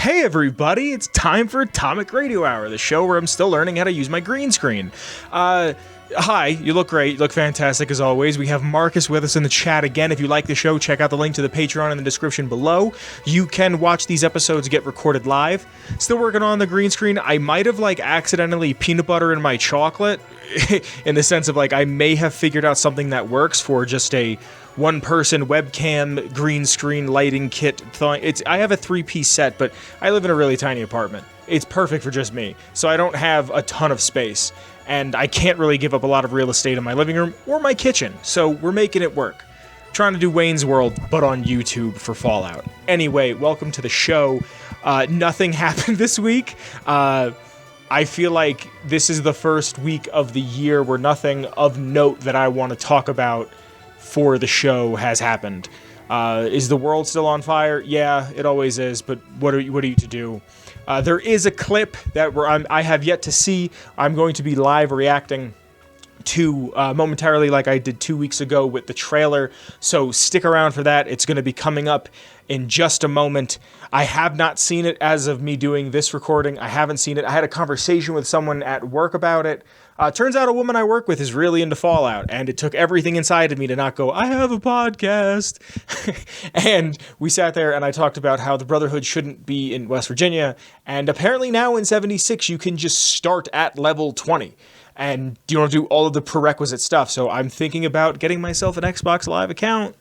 Hey everybody, it's time for Atomic Radio Hour, the show where I'm still learning how to use my green screen. Hi, you look great, you look fantastic as always. We have Marcus with us in the chat again. If you like the show, check out the link to the Patreon in the description below. You can watch these episodes get recorded live. Still working on the green screen. I might have accidentally peanut butter in my chocolate, in the sense of I may have figured out something that works for just a one-person webcam green screen lighting kit thing. I have a 3-piece set, but I live in a really tiny apartment. It's perfect for just me, so I don't have a ton of space, and I can't really give up a lot of real estate in my living room or my kitchen, so we're making it work. Trying to do Wayne's World, but on YouTube for Fallout. Anyway, welcome to the show. Nothing happened this week. I feel like this is the first week of the year where nothing of note that I want to talk about for the show has happened. Is the world still on fire? Yeah, it always is, but what are you to do? There is a clip that I have yet to see. I'm going to be live reacting to momentarily like I did 2 weeks ago with the trailer, so stick around for that. It's going to be coming up in just a moment. I have not seen it as of me doing this recording. I haven't seen it. I had a conversation with someone at work about it. Turns out a woman I work with is really into Fallout, and it took everything inside of me to not go, I have a podcast. And we sat there and I talked about how the Brotherhood shouldn't be in West Virginia, and apparently now in 76 you can just start at level 20. And you don't do all of the prerequisite stuff, so I'm thinking about getting myself an Xbox Live account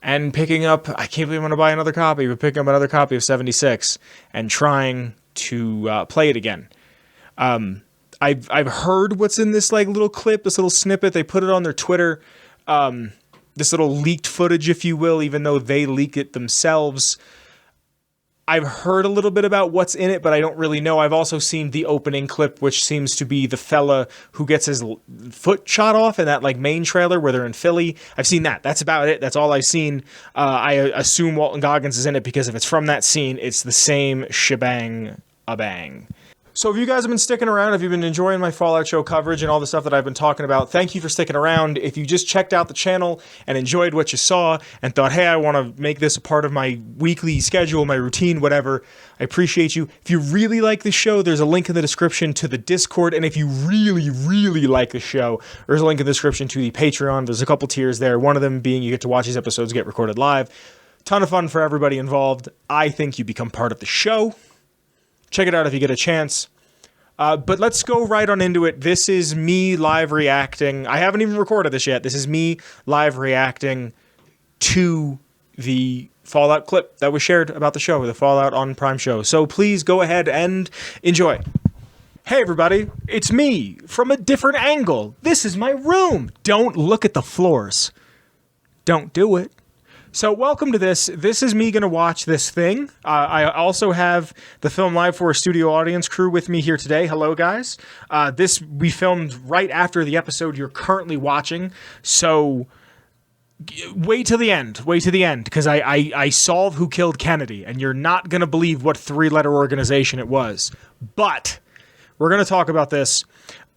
and picking up, I can't believe I'm going to buy another copy, but picking up another copy of 76 and trying to play it again. I've heard what's in this little clip, this little snippet. They put it on their Twitter, this little leaked footage, if you will, even though they leak it themselves. I've heard a little bit about what's in it, but I don't really know. I've also seen the opening clip, which seems to be the fella who gets his foot shot off in that main trailer where they're in Philly. I've seen that. That's about it. That's all I've seen. I assume Walton Goggins is in it because if it's from that scene, it's the same shebang-a-bang. So if you guys have been sticking around, if you've been enjoying my Fallout show coverage and all the stuff that I've been talking about, thank you for sticking around. If you just checked out the channel and enjoyed what you saw and thought, hey, I want to make this a part of my weekly schedule, my routine, whatever, I appreciate you. If you really like the show, there's a link in the description to the Discord. And if you really, really like the show, there's a link in the description to the Patreon. There's a couple tiers there. One of them being you get to watch these episodes get recorded live. Ton of fun for everybody involved. I think you become part of the show. Check it out if you get a chance. But let's go right on into it. This is me live reacting. I haven't even recorded this yet. This is me live reacting to the Fallout clip that was shared about the show, the Fallout on Prime show. So please go ahead and enjoy. Hey everybody, it's me from a different angle. This is my room. Don't look at the floors. Don't do it. So welcome to this. This is me going to watch this thing. I also have the Film Live for a Studio Audience crew with me here today. Hello, guys. This we filmed right after the episode you're currently watching. So wait till the end. Wait to the end, because I solve who killed Kennedy, and you're not going to believe what 3-letter organization it was. But we're going to talk about this.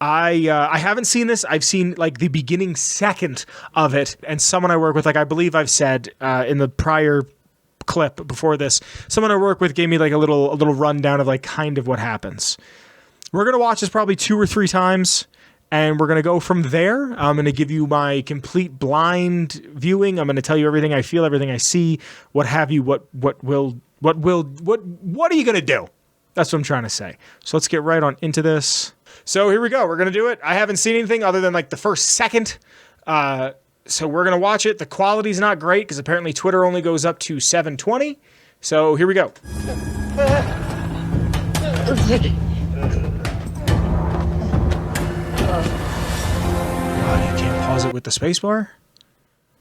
I haven't seen this. I've seen the beginning second of it, and someone I work with, I believe I've said in the prior clip before this, someone I work with gave me a little rundown of kind of what happens. We're gonna watch this probably 2 or 3 times, and we're gonna go from there. I'm gonna give you my complete blind viewing. I'm gonna tell you everything I feel, everything I see, what have you. What are you gonna do? That's what I'm trying to say. So let's get right on into this. So here we go. We're going to do it. I haven't seen anything other than the first second. So we're going to watch it. The quality's not great because apparently Twitter only goes up to 720. So here we go. God, you can't pause it with the spacebar?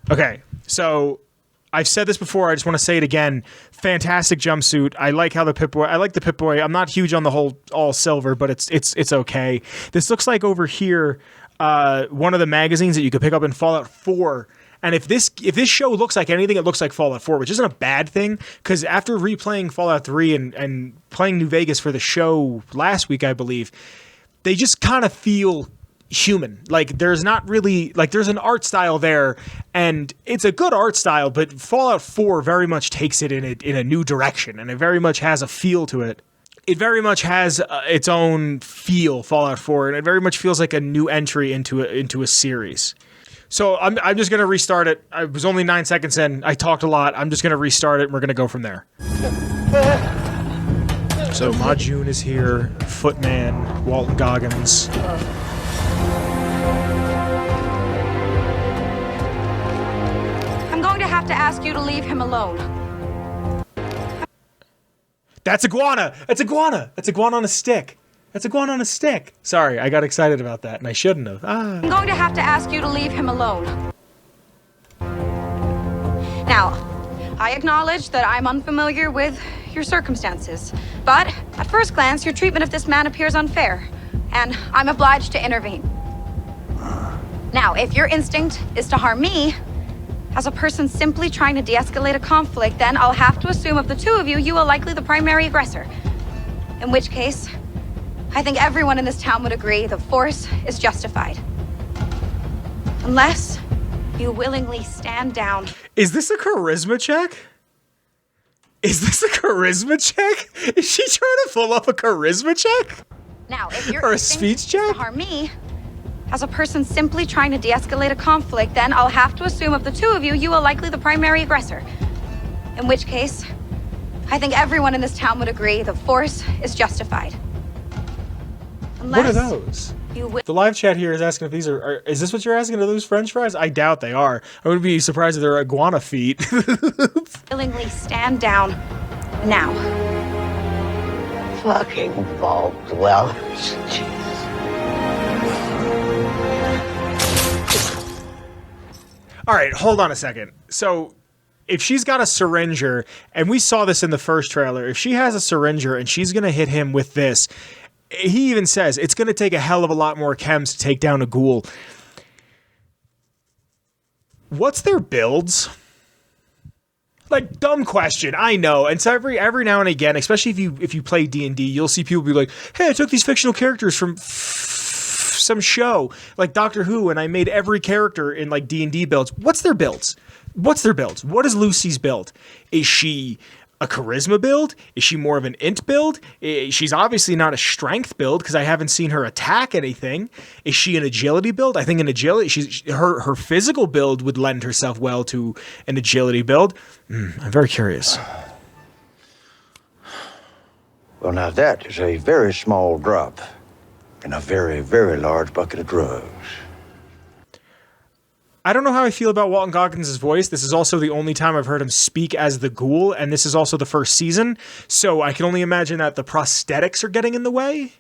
Okay, so I've said this before. I just want to say it again. Fantastic jumpsuit. I like how the Pip-Boy. I like the Pip-Boy. I'm not huge on the whole all silver, but it's okay. This looks like over here one of the magazines that you could pick up in Fallout 4. And if this show looks like anything, it looks like Fallout 4, which isn't a bad thing. Because after replaying Fallout 3 and playing New Vegas for the show last week, I believe, they just kind of feel human. Like, there's not really, like, there's an art style there, and it's a good art style, but Fallout 4 very much takes it in a new direction, and it very much has a feel to it. It very much has its own feel, Fallout 4, and it very much feels like a new entry into a series. So I'm just going to restart it. I was only 9 seconds in. I talked a lot. I'm just going to restart it, and we're going to go from there. So Ma June is here, Footman, Walton Goggins. I'm going to have to ask you to leave him alone. That's iguana! That's iguana! That's iguana on a stick. That's iguana on a stick. Sorry, I got excited about that, and I shouldn't have. I'm going to have to ask you to leave him alone. Now, I acknowledge that I'm unfamiliar with your circumstances, but at first glance, your treatment of this man appears unfair, and I'm obliged to intervene. Now, if your instinct is to harm me, as a person simply trying to de-escalate a conflict, then I'll have to assume of the two of you, you are likely the primary aggressor. In which case, I think everyone in this town would agree the force is justified. Unless you willingly stand down. Is this a charisma check? Is this a charisma check? Is she trying to pull up a charisma check? Now, if your or a instinct speech check? is to harm me, as a person simply trying to de-escalate a conflict, then I'll have to assume of the two of you, you are likely the primary aggressor. In which case, I think everyone in this town would agree the force is justified. What are those? The live chat here is asking if these are is this what you're asking? Are those French fries? I doubt they are. I wouldn't be surprised if they're iguana feet. Willingly stand down now. Fucking Bob Dwellers. Jesus. All right, hold on a second. So, if she's got a syringer, and we saw this in the first trailer, if she has a syringer and she's going to hit him with this, he even says it's going to take a hell of a lot more chems to take down a ghoul. What's their builds? Like, dumb question, I know. And so every now and again, especially if you play D&D, you'll see people be like, hey, I took these fictional characters from some show like Doctor Who, and I made every character in like D&D builds. What's their builds? What is Lucy's build? Is she a charisma build? Is she more of an int build? She's obviously not a strength build because I haven't seen her attack anything. Is she an agility build? I think an agility, her physical build would lend herself well to an agility build. I'm very curious. Well, now that is a very small drop in a very, very large bucket of drugs. I don't know how I feel about Walton Goggins' voice. This is also the only time I've heard him speak as the ghoul, and this is also the first season, so I can only imagine that the prosthetics are getting in the way.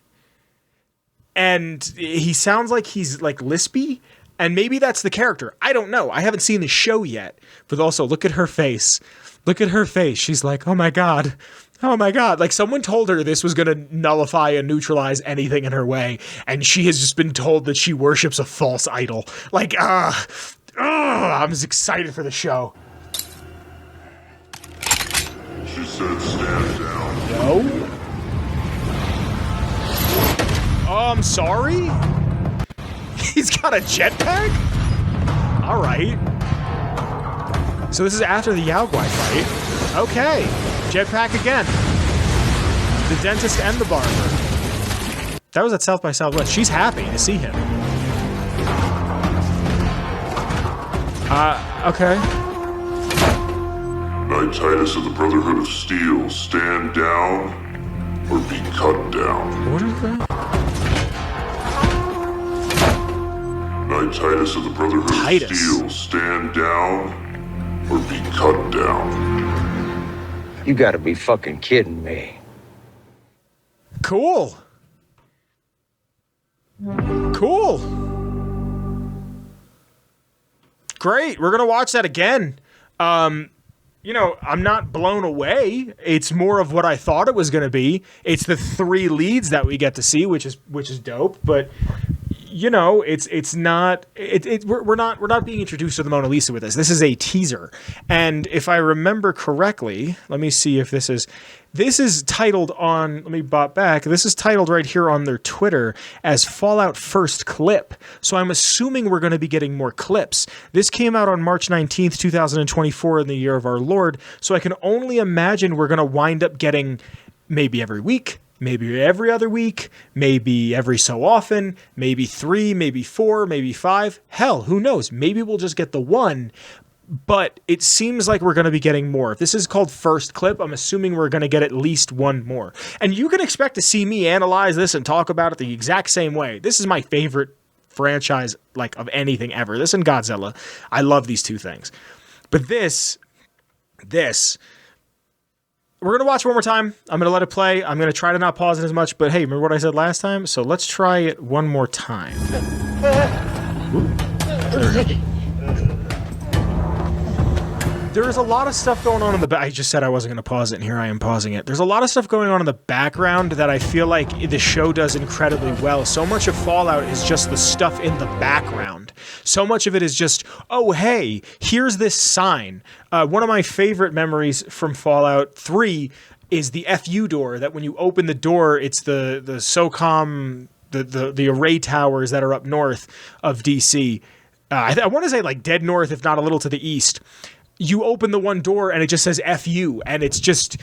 And he sounds like he's like lispy, and maybe that's the character. I don't know. I haven't seen the show yet. But also, look at her face. Look at her face. She's like, oh my God. Oh my God. Like someone told her this was going to nullify and neutralize anything in her way. And she has just been told that she worships a false idol. Like, I'm just excited for the show. She said stand down. No? Oh, I'm sorry? He's got a jetpack? All right. So this is after the Yao Guai fight. Okay. Jetpack again. The dentist and the barber. That was at South by Southwest. She's happy to see him. Okay. Knight Titus of the Brotherhood of Steel, stand down or be cut down. What is that? Knight Titus of the Brotherhood of Steel, stand down or be cut down. You gotta be fucking kidding me. Cool. Cool. Great. We're going to watch that again. You know, I'm not blown away. It's more of what I thought it was going to be. It's the 3 leads that we get to see, which is dope, but you know, it's not we're not being introduced to the Mona Lisa with this. This is a teaser. And if I remember correctly, let me see if this is This is titled on, let me bot back, this is titled right here on their Twitter as Fallout First Clip. So I'm assuming we're going to be getting more clips. This came out on March 19th, 2024 in the year of our Lord. So I can only imagine we're going to wind up getting maybe every week, maybe every other week, maybe every so often, maybe 3, maybe 4, maybe 5. Hell, who knows? Maybe we'll just get the one. But it seems like we're going to be getting more. If this is called First Clip, I'm assuming we're going to get at least one more. And you can expect to see me analyze this and talk about it the exact same way. This is my favorite franchise, like, of anything ever. This and Godzilla. I love these two things. But this, we're going to watch one more time. I'm going to let it play. I'm going to try to not pause it as much. But hey, remember what I said last time? So let's try it one more time. There is a lot of stuff going on in the back. I just said I wasn't going to pause it, and here I am pausing it. There's a lot of stuff going on in the background that I feel like the show does incredibly well. So much of Fallout is just the stuff in the background. So much of it is just, oh, hey, here's this sign. One of my favorite memories from Fallout 3 is the FU door, that when you open the door, it's the SOCOM, the array towers that are up north of DC. I want to say like dead north, if not a little to the east. You open the one door and it just says FU, and it's just,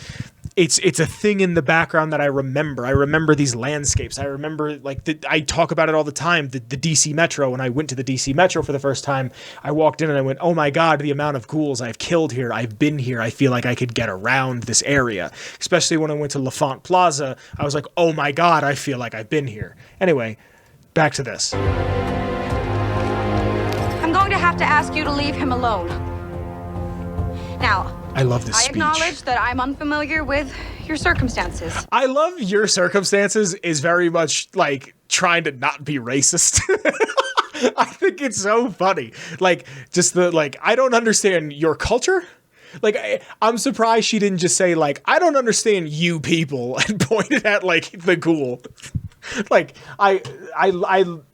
it's a thing in the background that I remember. I remember these landscapes. I remember, like, I talk about it all the time, the DC Metro. When I went to the DC Metro for the first time, I walked in and I went, oh my God, the amount of ghouls I've killed here. I've been here. I feel like I could get around this area. Especially when I went to L'Enfant Plaza, I was like, oh my God, I feel like I've been here. Anyway, back to this. I'm going to have to ask you to leave him alone. Now, I love this speech. I acknowledge that I'm unfamiliar with your circumstances. I love your circumstances is very much like trying to not be racist. I think it's so funny. Like, just the, like, I don't understand your culture. Like, I'm surprised she didn't just say, like, I don't understand you people, and pointed at, like, the ghoul. Like, I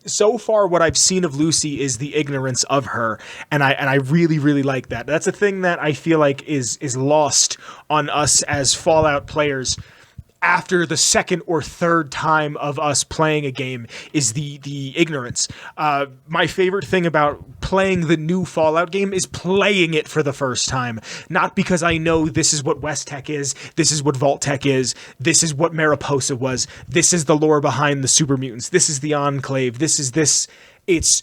so far what I've seen of Lucy is the ignorance of her, and I really, really like that. That's a thing that I feel like is lost on us as Fallout players after the second or third time of us playing a game, is the ignorance. My favorite thing about playing the new Fallout game is playing it for the first time. Not because I know this is what West Tech is, this is what Vault Tech is, this is what Mariposa was, this is the lore behind the super mutants, this is the Enclave, this is this. It's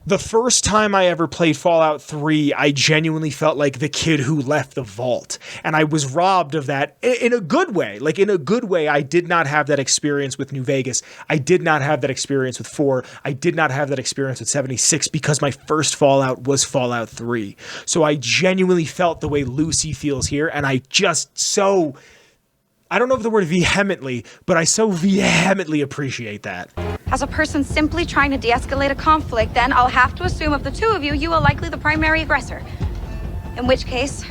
the first time I ever played Fallout 3, I genuinely felt like the kid who left the vault. And I was robbed of that in a good way. Like, in a good way, I did not have that experience with New Vegas. I did not have that experience with 4. I did not have that experience with 76 because my first Fallout was Fallout 3. So I genuinely felt the way Lucy feels here. And I just so... I don't know if the word vehemently, but I so vehemently appreciate that. As a person simply trying to de-escalate a conflict, then I'll have to assume of the two of you, you are likely the primary aggressor. In which case,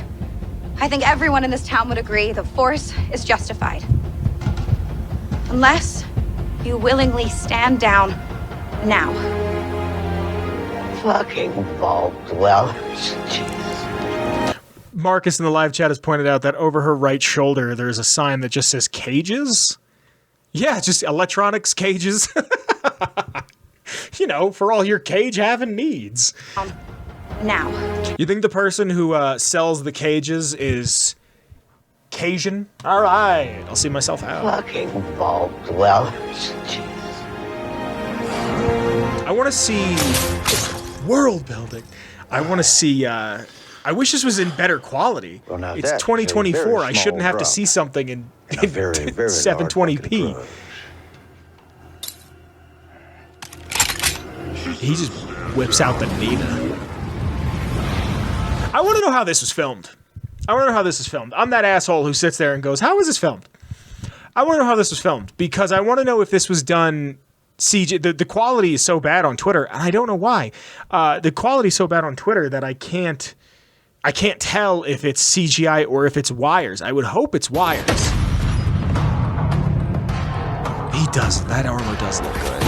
I think everyone in this town would agree the force is justified. Unless you willingly stand down now. Fucking Vault Dwellers. Marcus in the live chat has pointed out that over her right shoulder, there's a sign that just says cages. Yeah, just electronics cages. You know, for all your cage having needs. Now. You think the person who sells the cages is Cajun? All right, I'll see myself out. Fucking Vault Dwellers. I want to see world building. I want to see... I wish this was in better quality. Well, now it's that's 2024. a I shouldn't have to drop. see something in Very, very 720p. He just whips out the Nina. I want to know how this was filmed. I'm that asshole who sits there and goes, how was this filmed? I want to know how this was filmed, because I want to know if this was done CG. The quality is so bad on Twitter, and I don't know why. The quality is so bad on Twitter that I can't tell if it's CGI or if it's wires. I would hope it's wires. He does. That armor does look good.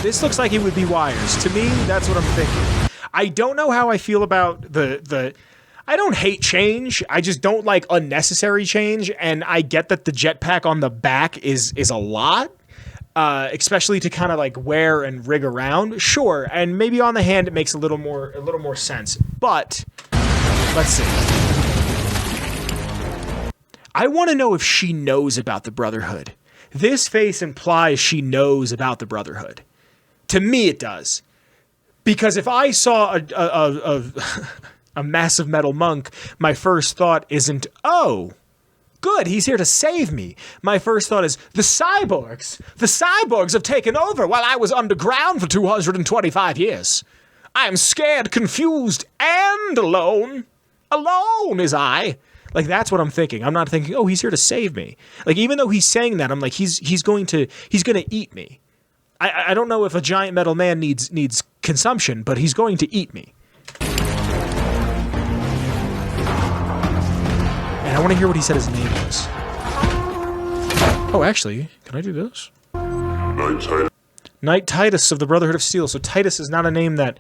This looks like it would be wires. To me, that's what I'm thinking. I don't know how I feel about the I don't hate change. I just don't like unnecessary change. And I get that the jetpack on the back is a lot, especially to kind of like wear and rig around. Sure, and maybe on the hand it makes a little more sense. But let's see. I want to know if she knows about the Brotherhood. This face implies she knows about the Brotherhood. To me, it does. Because if I saw a massive metal monk, my first thought isn't, oh, good, he's here to save me. My first thought is, the cyborgs have taken over while I was underground for 225 years. I am scared, confused, and alone. Alone is I. Like, that's what I'm thinking. I'm not thinking, oh, he's here to save me. Like, even though he's saying that, I'm like, he's going to eat me. I don't know if a giant metal man needs consumption, but he's going to eat me. And I want to hear what he said his name was. Oh, actually, can I do this? Knight Titus of the Brotherhood of Steel. So Titus is not a name that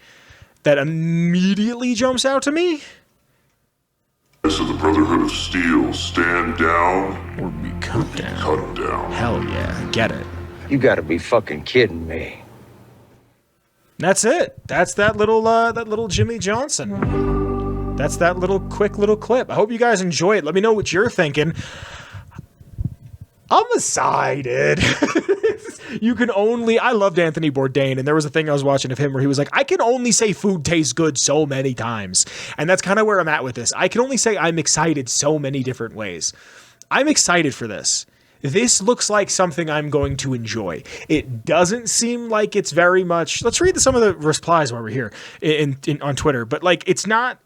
immediately jumps out to me. Titus of the Brotherhood of Steel, stand down or be cut down. Cut down. Hell yeah, get it. You gotta be fucking kidding me. That's it. That's that little Jimmy Johnson. That's that quick little clip. I hope you guys enjoy it. Let me know what you're thinking. I'm excited. I loved Anthony Bourdain, and there was a thing I was watching of him where he was like, I can only say food tastes good so many times. And that's kind of where I'm at with this. I can only say I'm excited so many different ways. I'm excited for this. This looks like something I'm going to enjoy. It doesn't seem like it's very much. Let's read some of the replies while we're here on Twitter. But like, it's not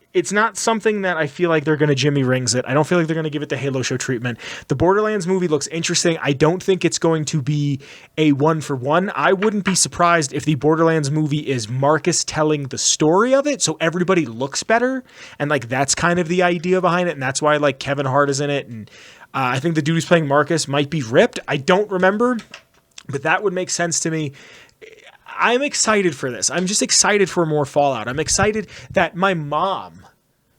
something that I feel like they're going to Jimmy Rings it. I don't feel like they're going to give it the Halo show treatment. The Borderlands movie looks interesting. I don't think it's going to be a 1-for-1. I wouldn't be surprised if the Borderlands movie is Marcus telling the story of it, so everybody looks better. And like, that's kind of the idea behind it. And that's why like Kevin Hart is in it. And I think the dude who's playing Marcus might be ripped. I don't remember, but that would make sense to me. I'm excited for this. I'm just excited for more Fallout. I'm excited that my mom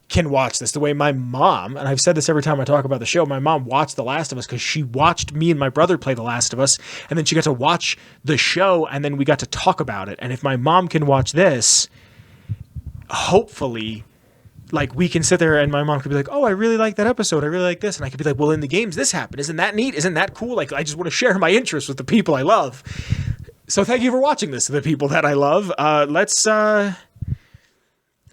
can watch this the way my mom, and I've said this every time I talk about the show, my mom watched The Last of Us because she watched me and my brother play The Last of Us, and then she got to watch the show, and then we got to talk about it. And if my mom can watch this, hopefully, like, we can sit there and my mom could be like, oh, I really like that episode. I really like this. And I could be like, well, in the games, this happened. Isn't that neat? Isn't that cool? Like, I just want to share my interests with the people I love. So thank you for watching this, the people that I love. Let's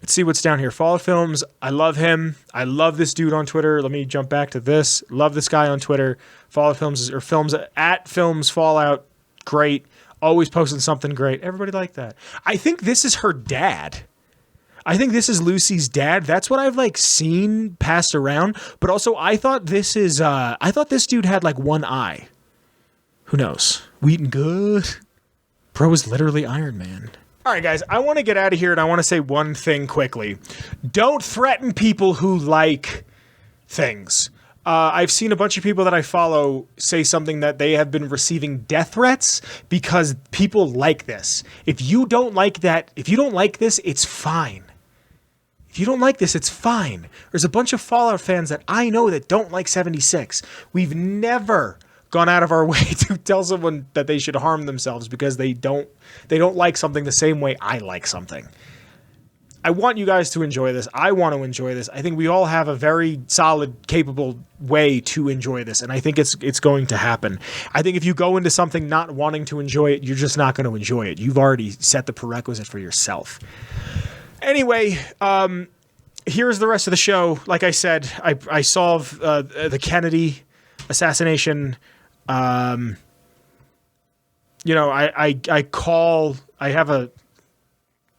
see what's down here. Fallout Films. I love him. I love this dude on Twitter. Let me jump back to this. Love this guy on Twitter. Fallout Films or films at Films Fallout. Great. Always posting something great. Everybody like that. I think this is her dad. I think this is Lucy's dad. That's what I've like seen passed around. But also, I thought this dude had like one eye. Who knows? Wheaton good. Bro is literally Iron Man. All right, guys, I want to get out of here, and I want to say one thing quickly. Don't threaten people who like things. I've seen a bunch of people that I follow say something that they have been receiving death threats because people like this. If you don't like that, if you don't like this, it's fine. If you don't like this, it's fine. There's a bunch of Fallout fans that I know that don't like 76. We've never gone out of our way to tell someone that they should harm themselves because they don't like something the same way I like something. I want you guys to enjoy this. I want to enjoy this. I think we all have a very solid, capable way to enjoy this, and I think it's going to happen. I think if you go into something not wanting to enjoy it, you're just not going to enjoy it. You've already set the prerequisite for yourself. Anyway, here's the rest of the show. Like I said, I solve the Kennedy assassination. I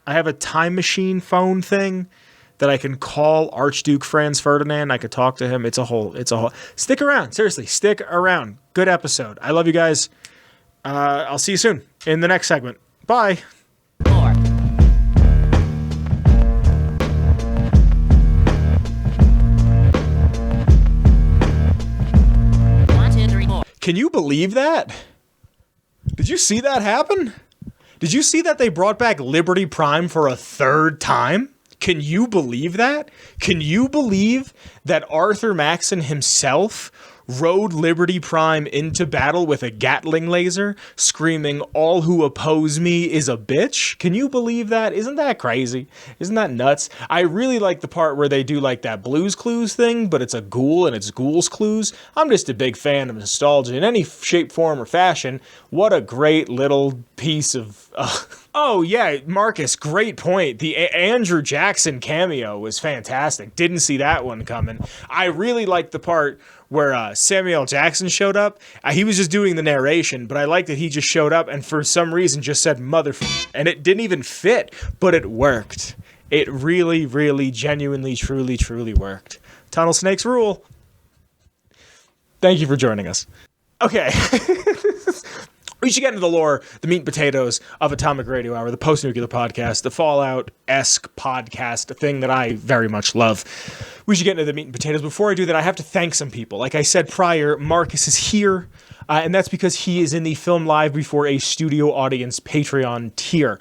have a time machine phone thing that I can call Archduke Franz Ferdinand. I could talk to him. It's a whole. Stick around. Seriously, stick around. Good episode. I love you guys. I'll see you soon in the next segment. Bye. Can you believe that? Did you see that happen? Did you see that they brought back Liberty Prime for a third time? Can you believe that? Can you believe that Arthur Maxon himself rode Liberty Prime into battle with a Gatling laser, screaming, "All who oppose me is a bitch"? Can you believe that? Isn't that crazy? Isn't that nuts? I really like the part where they do like that Blue's Clues thing, but it's a ghoul and it's Ghoul's Clues. I'm just a big fan of nostalgia in any shape, form, or fashion. What a great little piece of... Oh, yeah, Marcus, great point. The Andrew Jackson cameo was fantastic. Didn't see that one coming. I really liked the part where Samuel Jackson showed up. He was just doing the narration, but I liked that he just showed up and for some reason just said motherfucker, and it didn't even fit, but it worked. It really, really, genuinely, truly, truly worked. Tunnel Snakes rule. Thank you for joining us. Okay. We should get into the lore, the meat and potatoes of Atomic Radio Hour, the post-nuclear podcast, the Fallout-esque podcast, a thing that I very much love. We should get into the meat and potatoes. Before I do that, I have to thank some people. Like I said prior, Marcus is here, and that's because he is in the Film Live Before a Studio Audience Patreon tier.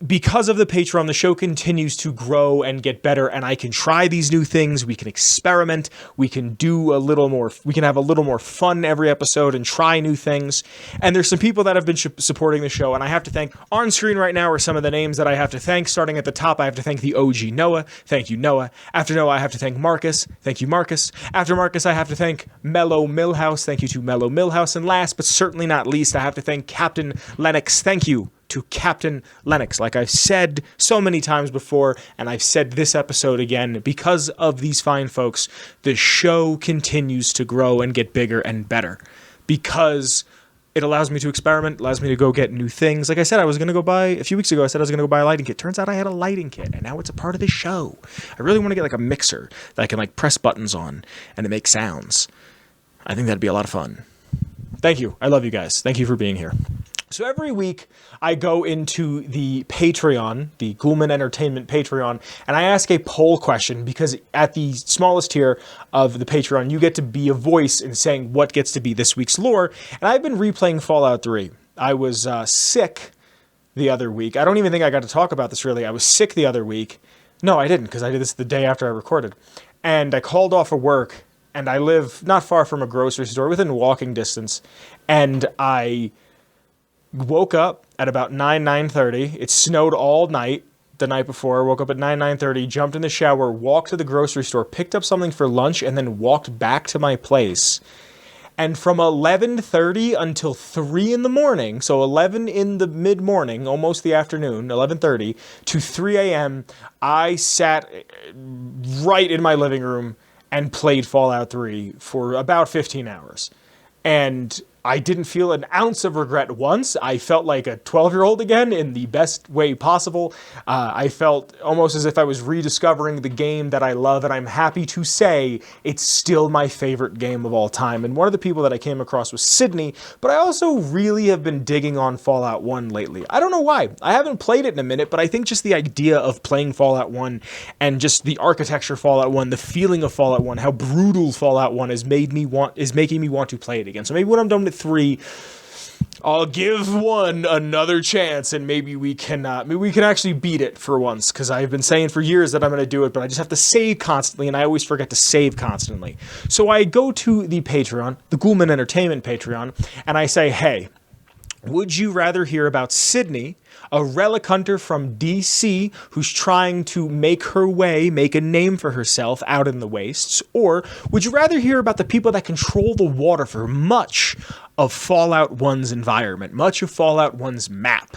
Because of the Patreon, the show continues to grow and get better, and I can try these new things. We can experiment. We can do a little more. We can have a little more fun every episode and try new things. And there's some people that have been supporting the show, and I have to thank. On screen right now are some of the names that I have to thank. Starting at the top, I have to thank the OG Noah. Thank you, Noah. After Noah, I have to thank Marcus. Thank you, Marcus. After Marcus, I have to thank Mellow Milhouse. Thank you to Mellow Milhouse. And last, but certainly not least, I have to thank Captain Lennox. Thank you to Captain Lennox. Like I've said so many times before, and I've said this episode again, because of these fine folks, the show continues to grow and get bigger and better. Because it allows me to experiment, allows me to go get new things. Like I said, a few weeks ago, I said I was going to go buy a lighting kit. Turns out I had a lighting kit, and now it's a part of the show. I really want to get like a mixer that I can like press buttons on, and it makes sounds. I think that'd be a lot of fun. Thank you. I love you guys. Thank you for being here. So every week I go into the Patreon, the Ghoulman Entertainment Patreon, and I ask a poll question because at the smallest tier of the Patreon, you get to be a voice in saying what gets to be this week's lore. And I've been replaying Fallout 3. I was sick the other week. I don't even think I got to talk about this really. I was sick the other week. No, I didn't because I did this the day after I recorded. And I called off of work, and I live not far from a grocery store within walking distance. And I woke up at about 9:30. It snowed all night the night before. I woke up at 9:30, jumped in the shower, walked to the grocery store, picked up something for lunch, and then walked back to my place. And from 11:30 until 3 in the morning, so 11 in the mid-morning, almost the afternoon, 11:30, to 3 a.m., I sat right in my living room and played Fallout 3 for about 15 hours. And I didn't feel an ounce of regret once. I felt like a 12-year-old again in the best way possible. I felt almost as if I was rediscovering the game that I love, and I'm happy to say it's still my favorite game of all time. And one of the people that I came across was Sydney, but I also really have been digging on Fallout 1 lately. I don't know why. I haven't played it in a minute, but I think just the idea of playing Fallout 1 and just the architecture of Fallout 1, the feeling of Fallout 1, how brutal Fallout 1 is making me want to play it again. So maybe when I'm done with 3, I'll give 1 another chance, and maybe we can actually beat it for once, because I've been saying for years that I'm going to do it, but I just have to save constantly, and I always forget to save constantly. So I go to the Patreon, the Ghoulman Entertainment Patreon, and I say, hey, would you rather hear about Sydney, a relic hunter from DC who's trying to make a name for herself out in the wastes? Or would you rather hear about the people that control the water for much of Fallout 1's environment, much of Fallout 1's map?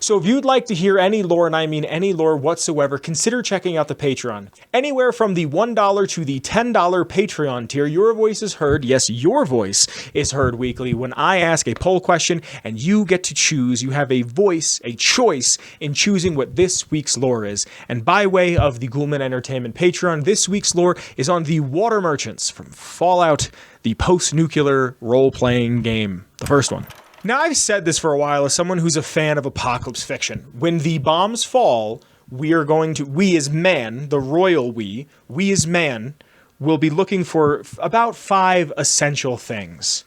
So if you'd like to hear any lore, and I mean any lore whatsoever, consider checking out the Patreon. Anywhere from the $1 to the $10 Patreon tier, your voice is heard. Yes, your voice is heard weekly when I ask a poll question, and you get to choose. You have a voice, a choice in choosing what this week's lore is. And by way of the Ghoulman Entertainment Patreon, this week's lore is on the Water Merchants from Fallout, the post-nuclear role-playing game, the first one. Now, I've said this for a while as someone who's a fan of apocalypse fiction. When the bombs fall, we as man, the royal we as man, will be looking for about 5 essential things.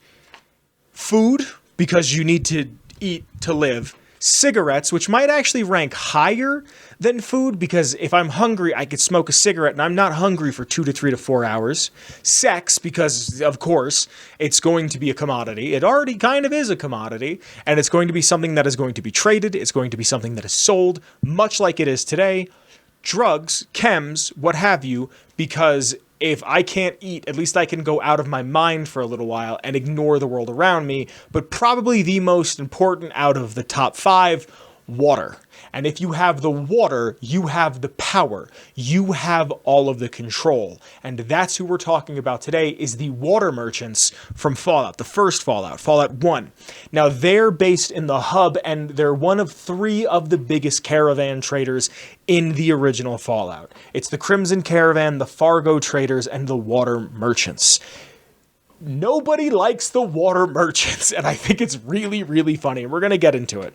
Food, because you need to eat to live. cigarettes, which might actually rank higher than food, because if I'm hungry, I could smoke a cigarette and I'm not hungry for 2 to 3 to 4 hours. Sex, because of course, it's going to be a commodity. It already kind of is a commodity, and it's going to be something that is going to be traded. It's going to be something that is sold, much like it is today. Drugs, chems, what have you, because if I can't eat, at least I can go out of my mind for a little while and ignore the world around me. But probably the most important out of the top 5, water. And if you have the water, you have the power. You have all of the control. And that's who we're talking about today, is the water merchants from Fallout, the first Fallout, Fallout 1. Now, they're based in the hub, and they're one of 3 of the biggest caravan traders in the original Fallout. It's the Crimson Caravan, the Fargo Traders, and the Water Merchants. Nobody likes the Water Merchants, and I think it's really, really funny. We're going to get into it.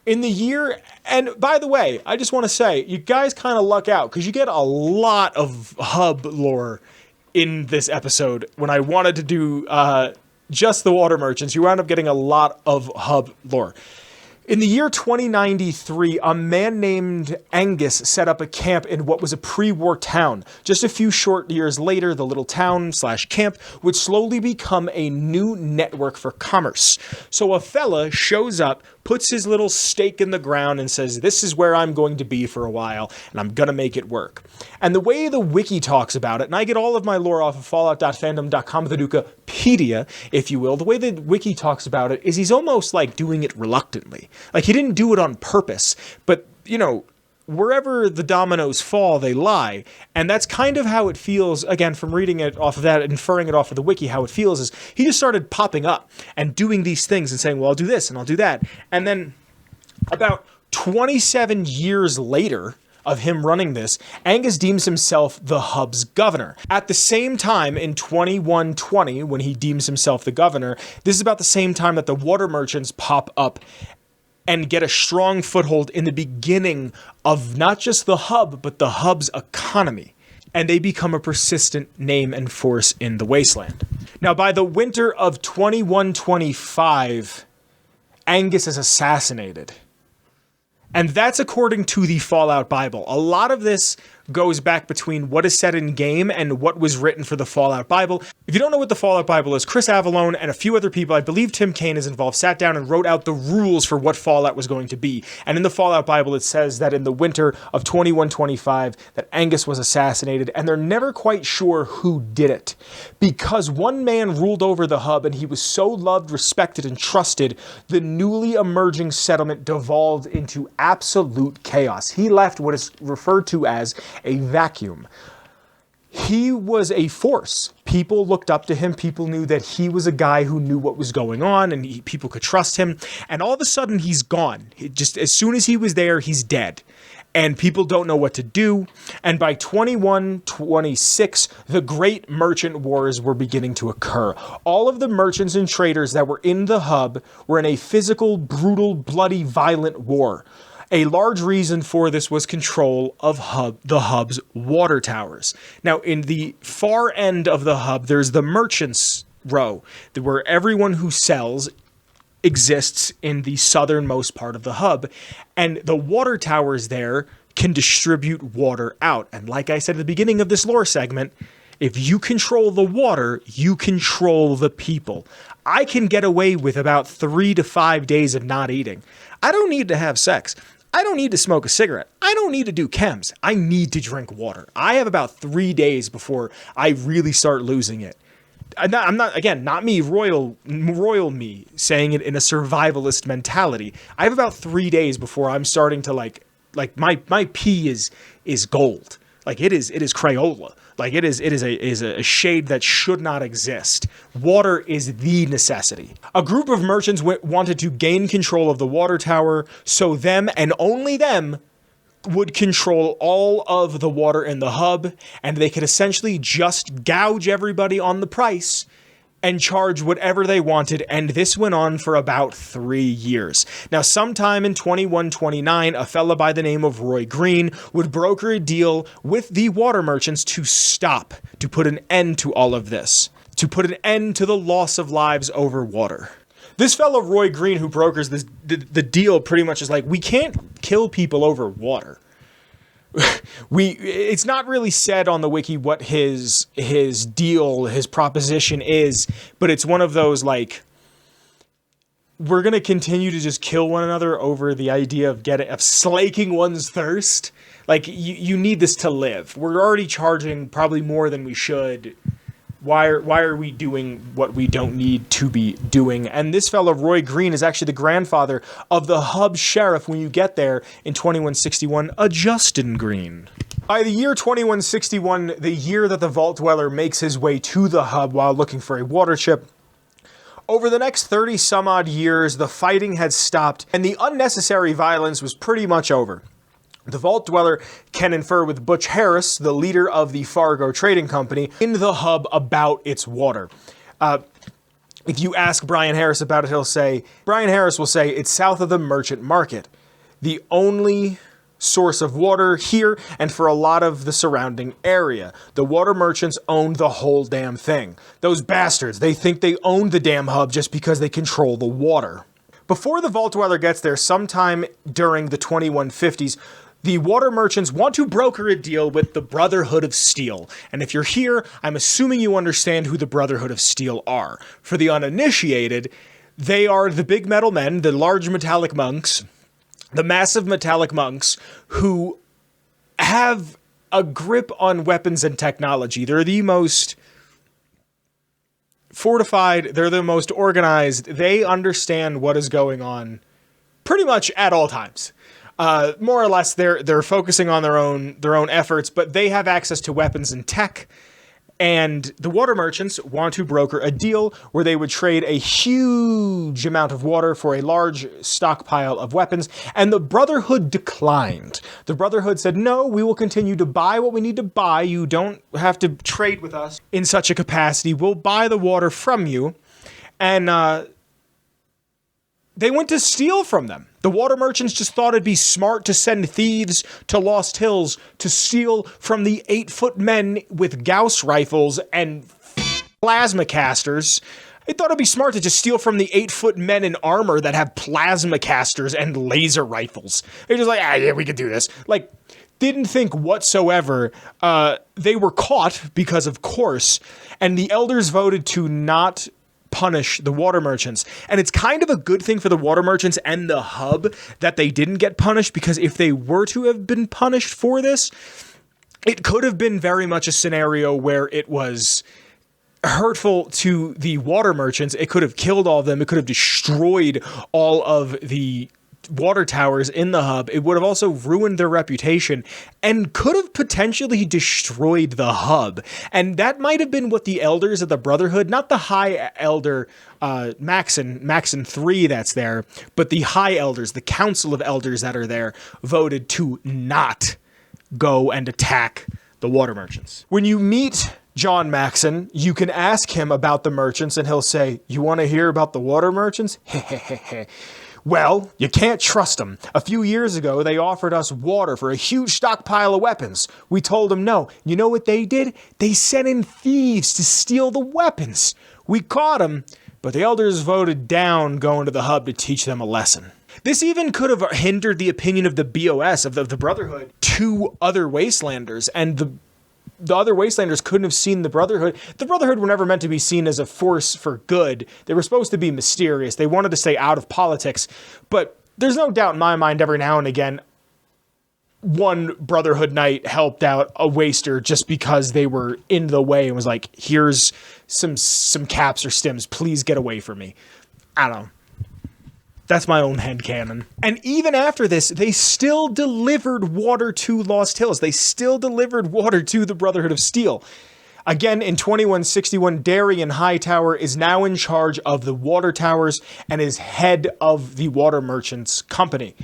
In the year, and by the way, I just want to say, you guys kind of luck out, because you get a lot of hub lore in this episode. When I wanted to do just the Water Merchants, you wound up getting a lot of hub lore. In the year 2093, a man named Angus set up a camp in what was a pre-war town. Just a few short years later, the little town/camp would slowly become a new network for commerce. So a fella shows up, puts his little stake in the ground and says, this is where I'm going to be for a while, and I'm gonna make it work. And the way the wiki talks about it, and I get all of my lore off of fallout.fandom.com, the Wikipedia, if you will, the way the wiki talks about it is he's almost like doing it reluctantly. Like, he didn't do it on purpose, but, you know, wherever the dominoes fall, they lie. And that's kind of how it feels, again, from reading it off of that, inferring it off of the wiki, how it feels is he just started popping up and doing these things and saying, well, I'll do this and I'll do that. And then about 27 years later of him running this, Angus deems himself the hub's governor. At the same time, in 2120, when he deems himself the governor, this is about the same time that the water merchants pop up and get a strong foothold in the beginning of not just the hub, but the hub's economy. And they become a persistent name and force in the wasteland. Now, by the winter of 2125, Angus is assassinated. And that's according to the Fallout Bible. A lot of this goes back between what is said in game and what was written for the Fallout Bible. If you don't know what the Fallout Bible is, Chris Avallone and a few other people, I believe Tim Kaine is involved, sat down and wrote out the rules for what Fallout was going to be. And in the Fallout Bible, it says that in the winter of 2125, that Angus was assassinated, and they're never quite sure who did it. Because one man ruled over the hub, and he was so loved, respected, and trusted, the newly emerging settlement devolved into absolute chaos. He left what is referred to as a vacuum. He was a force. People looked up to him. People knew that he was a guy who knew what was going on, and people could trust him. And all of a sudden, he's gone. Just as soon as he was there, he's dead. And people don't know what to do. And by 2126, the Great Merchant Wars were beginning to occur. All of the merchants and traders that were in the hub were in a physical, brutal, bloody, violent war. A large reason for this was control of the hub's water towers. Now, in the far end of the hub, there's the merchants row, where everyone who sells exists in the southernmost part of the hub, and the water towers there can distribute water out. And like I said at the beginning of this lore segment, if you control the water, you control the people. I can get away with about 3 to 5 days of not eating. I don't need to have sex. I don't need to smoke a cigarette. I don't need to do chems. I need to drink water. I have about 3 days before I really start losing it. I'm not, again, not me, royal me, saying it in a survivalist mentality. I have about 3 days before I'm starting to like my pee is gold. Like it is Crayola. Like it is a shade that should not exist. Water is the necessity. A group of merchants wanted to gain control of the water tower, so them and only them would control all of the water in the hub, and they could essentially just gouge everybody on the price and charge whatever they wanted, and this went on for about 3 years. Now, sometime in 2129, a fella by the name of Roy Green would broker a deal with the water merchants to put an end to all of this, to put an end to the loss of lives over water. This fellow Roy Green, who brokers the deal, pretty much is like, we can't kill people over water. It's not really said on the wiki what his deal, his proposition is, but it's one of those like, we're gonna continue to just kill one another over the idea of slaking one's thirst. Like, you need this to live. We're already charging probably more than we should. Why are we doing what we don't need to be doing? And this fellow, Roy Green, is actually the grandfather of the hub sheriff when you get there in 2161, a Justin Green. By the year 2161, the year that the Vault Dweller makes his way to the hub while looking for a water chip, over the next 30 some odd years, the fighting had stopped and the unnecessary violence was pretty much over. The Vault Dweller can infer with Butch Harris, the leader of the Fargo Trading Company, in the hub about its water. If you ask Brian Harris about it, Brian Harris will say it's south of the Merchant Market. The only source of water here and for a lot of the surrounding area. The water merchants own the whole damn thing. Those bastards, they think they own the damn hub just because they control the water. Before the Vault Dweller gets there, sometime during the 2150s, the water merchants want to broker a deal with the Brotherhood of Steel. And if you're here, I'm assuming you understand who the Brotherhood of Steel are. For the uninitiated, they are the big metal men, the large metallic monks, the massive metallic monks who have a grip on weapons and technology. They're the most fortified, they're the most organized, they understand what is going on pretty much at all times. More or less, they're focusing on their own efforts, but they have access to weapons and tech. And the water merchants want to broker a deal where they would trade a huge amount of water for a large stockpile of weapons. And the Brotherhood declined. The Brotherhood said, no, we will continue to buy what we need to buy. You don't have to trade with us in such a capacity. We'll buy the water from you. And they went to steal from them. The water merchants just thought it'd be smart to send thieves to Lost Hills to steal from the 8-foot men with Gauss rifles and plasma casters. They thought it'd be smart to just steal from the 8-foot men in armor that have plasma casters and laser rifles. They're just like, yeah, we could do this. Like, didn't think whatsoever. They were caught because, of course, and the elders voted to not punish the water merchants. And it's kind of a good thing for the water merchants and the hub that they didn't get punished, because if they were to have been punished for this, it could have been very much a scenario where it was hurtful to the water merchants. It could have killed all of them. It could have destroyed all of the water towers in the hub. It would have also ruined their reputation and could have potentially destroyed the hub. And that might have been what the elders of the Brotherhood, not the High Elder Maxon 3 that's there, but the High Elders, the Council of Elders that are there, voted to not go and attack the water merchants. When you meet John Maxon, you can ask him about the merchants and he'll say, you want to hear about the water merchants? Hehehe. Well, you can't trust them. A few years ago, they offered us water for a huge stockpile of weapons. We told them no. You know what they did? They sent in thieves to steal the weapons. We caught them, but the elders voted down going to the hub to teach them a lesson. This even could have hindered the opinion of the BOS, of the Brotherhood, to other Wastelanders, and the other Wastelanders couldn't have seen the Brotherhood. The Brotherhood were never meant to be seen as a force for good. They were supposed to be mysterious. They wanted to stay out of politics. But there's no doubt in my mind, every now and again, one Brotherhood knight helped out a waster just because they were in the way and was like, here's some caps or stims. Please get away from me. I don't know. That's my own headcanon. And even after this, they still delivered water to Lost Hills. They still delivered water to the Brotherhood of Steel. Again, in 2161, Darian Hightower is now in charge of the water towers and is head of the water merchants company.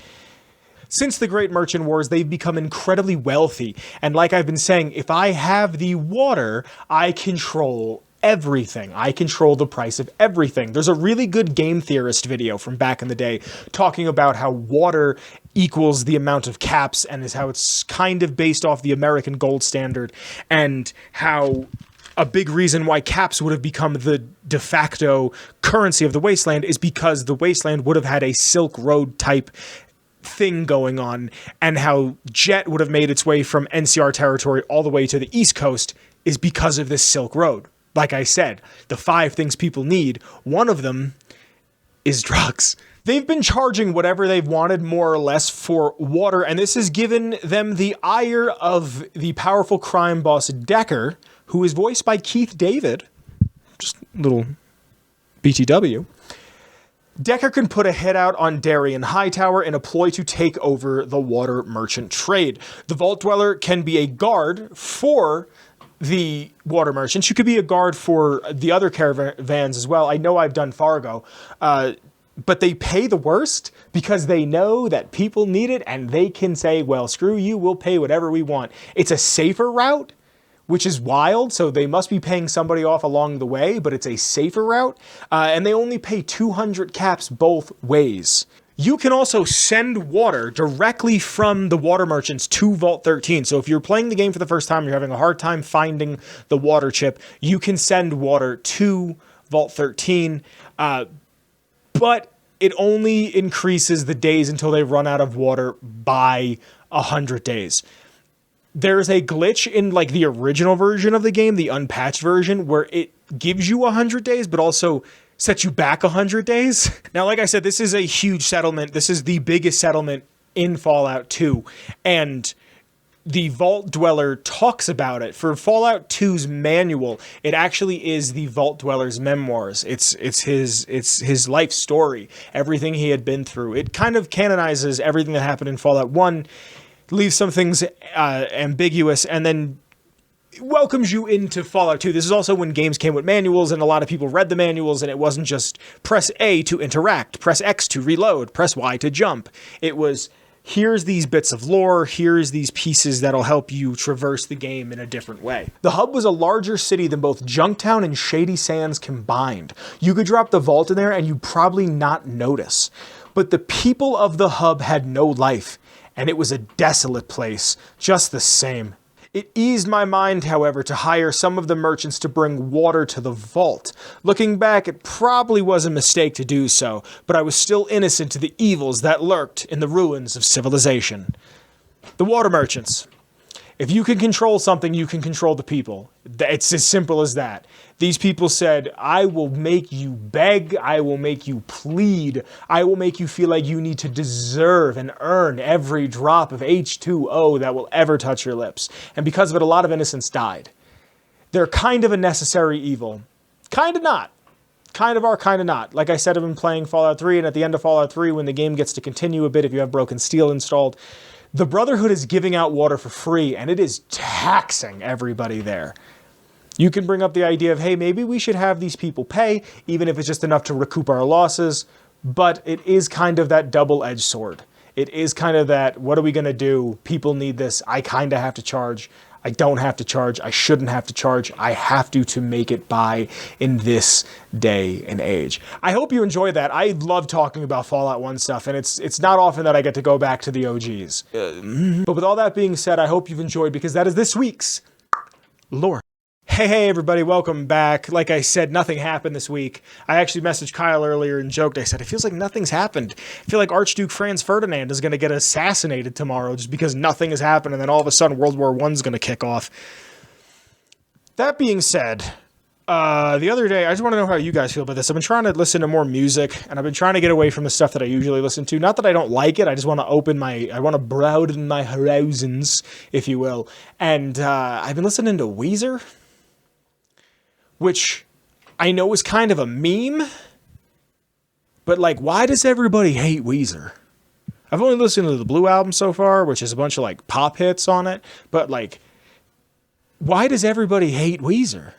Since the Great Merchant Wars, they've become incredibly wealthy. And like I've been saying, if I have the water, I control everything. I control the price of everything. There's a really good game theorist video from back in the day talking about how water equals the amount of caps and is how it's kind of based off the American gold standard, and how a big reason why caps would have become the de facto currency of the Wasteland is because the Wasteland would have had a Silk Road type thing going on, and how Jet would have made its way from NCR territory all the way to the East Coast is because of this Silk Road. Like I said, the 5 things people need, one of them is drugs. They've been charging whatever they've wanted, more or less, for water, and this has given them the ire of the powerful crime boss Decker, who is voiced by Keith David. Just a little BTW. Decker can put a hit out on Darien Hightower in a ploy to take over the water merchant trade. The Vault Dweller can be a guard for the water merchants. You could be a guard for the other caravans as well. I know I've done Fargo, but they pay the worst because they know that people need it, and they can say, well, screw you, we'll pay whatever we want. It's a safer route, which is wild, so they must be paying somebody off along the way, but it's a safer route, and they only pay 200 caps both ways. You can also send water directly from the water merchants to Vault 13. So if you're playing the game for the first time, you're having a hard time finding the water chip, you can send water to Vault 13, but it only increases the days until they run out of water by 100 days. There's a glitch in like the original version of the game, the unpatched version, where it gives you 100 days, but also sets you back 100 days. Now, like I said, this is a huge settlement. This is the biggest settlement in Fallout 2. And the Vault Dweller talks about it. For Fallout 2's manual, it actually is the Vault Dweller's memoirs. It's his life story, everything he had been through. It kind of canonizes everything that happened in Fallout 1, leaves some things ambiguous, and then welcomes you into Fallout 2. This is also when games came with manuals, and a lot of people read the manuals, and it wasn't just press A to interact, press X to reload, press Y to jump. It was, here's these bits of lore, here's these pieces that'll help you traverse the game in a different way. The hub was a larger city than both Junktown and Shady Sands combined. You could drop the vault in there and you'd probably not notice. But the people of the hub had no life, and it was a desolate place, just the same. It eased my mind, however, to hire some of the merchants to bring water to the vault. Looking back, it probably was a mistake to do so, but I was still innocent to the evils that lurked in the ruins of civilization. The water merchants. If you can control something, you can control the people. It's as simple as that. These people said, I will make you beg, I will make you plead, I will make you feel like you need to deserve and earn every drop of H2O that will ever touch your lips. And because of it, a lot of innocents died. They're kind of a necessary evil. Kind of not. Kind of are, kind of not. Like I said, I've been playing Fallout 3, and at the end of Fallout 3, when the game gets to continue a bit, if you have Broken Steel installed, the Brotherhood is giving out water for free, and it is taxing everybody there. You can bring up the idea of, hey, maybe we should have these people pay, even if it's just enough to recoup our losses, but it is kind of that double-edged sword. It is kind of that, what are we going to do? People need this. I kind of have to charge. I don't have to charge. I shouldn't have to charge. I have to make it by in this day and age. I hope you enjoy that. I love talking about Fallout 1 stuff, and it's not often that I get to go back to the OGs. But with all that being said, I hope you've enjoyed, because that is this week's lore. Hey everybody, welcome back. Like I said, nothing happened this week. I actually messaged Kyle earlier and joked. I said, it feels like nothing's happened. I feel like Archduke Franz Ferdinand is going to get assassinated tomorrow just because nothing has happened, and then all of a sudden World War I's going to kick off. That being said, the other day, I just want to know how you guys feel about this. I've been trying to listen to more music, and I've been trying to get away from the stuff that I usually listen to. Not that I don't like it, I just want to I want to broaden my horizons, if you will. And I've been listening to Weezer, which I know is kind of a meme, but like, why does everybody hate Weezer? I've only listened to the Blue album so far, which is a bunch of like pop hits on it, but like, why does everybody hate Weezer?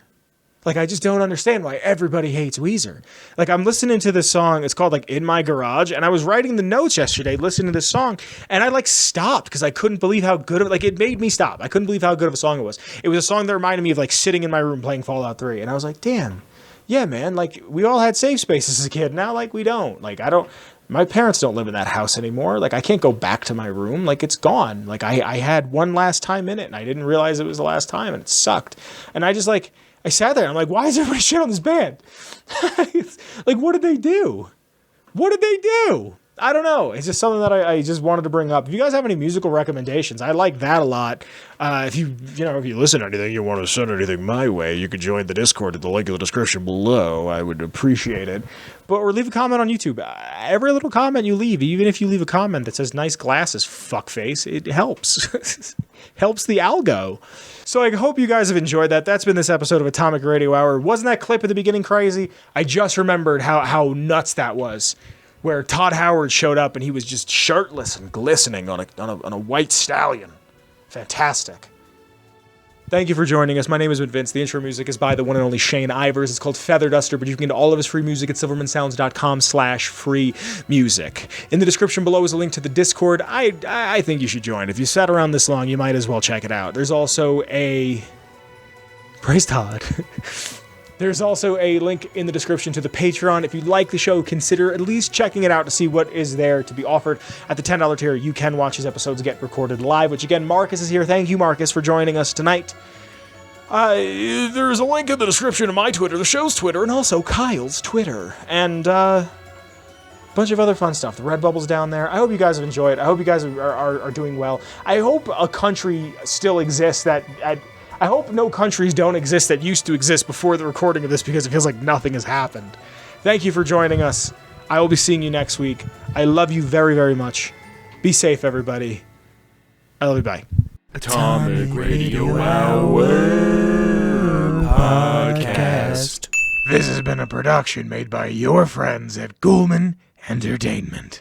Like, I just don't understand why everybody hates Weezer. Like, I'm listening to this song, it's called like In My Garage, and I was writing the notes yesterday listening to this song, and I like stopped because I couldn't believe how good of it, like, it made me stop. I couldn't believe how good of a song it was. It was a song that reminded me of like sitting in my room playing Fallout 3, and I was like, damn, yeah, man, like, we all had safe spaces as a kid, now like we don't. Like, my parents don't live in that house anymore. Like, I can't go back to my room. Like, it's gone. Like, I had one last time in it, and I didn't realize it was the last time, and it sucked. And I just like, I sat there. I'm like, why is everybody shit on this band? Like, what did they do? What did they do? I don't know. It's just something that I just wanted to bring up. If you guys have any musical recommendations, I like that a lot. If you listen to anything, you want to send anything my way, you could join the Discord at the link in the description below. I would appreciate it. Or leave a comment on YouTube. Every little comment you leave, even if you leave a comment that says nice glasses, fuckface, it helps. Helps the algo. So I hope you guys have enjoyed that. That's been this episode of Atomic Radio Hour. Wasn't that clip at the beginning crazy? I just remembered how nuts that was. Where Todd Howard showed up and he was just shirtless and glistening on a white stallion. Fantastic. Thank you for joining us. My name is Vince. The intro music is by the one and only Shane Ivers. It's called Feather Duster, but you can get all of his free music at silvermansounds.com/free music. In the description below is a link to the Discord. I think you should join. If you sat around this long, you might as well check it out. There's also a... Praise Todd. There's also a link in the description to the Patreon. If you like the show, consider at least checking it out to see what is there to be offered. At the $10 tier, you can watch his episodes get recorded live, which again, Marcus is here. Thank you, Marcus, for joining us tonight. There's a link in the description to my Twitter, the show's Twitter, and also Kyle's Twitter. And a bunch of other fun stuff. The Redbubble's down there. I hope you guys have enjoyed. I hope you guys are doing well. I hope a country still exists I hope no countries don't exist that used to exist before the recording of this, because it feels like nothing has happened. Thank you for joining us. I will be seeing you next week. I love you very, very much. Be safe, everybody. I love you. Bye. Atomic Radio Hour Podcast. This has been a production made by your friends at Ghoulman Entertainment.